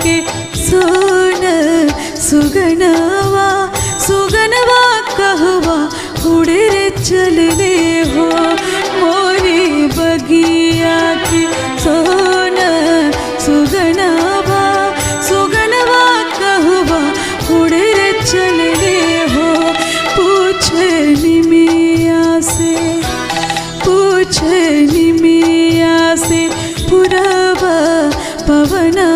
के सोन सुगनवा सुगनवा कहवा उड़े रे चलने हो मोरी बगिया के सोन सुगनवा सुगनवा कहवा उड़े रे चलने हो पूछे निमिया से पूछे निमिया से पुरवा पवना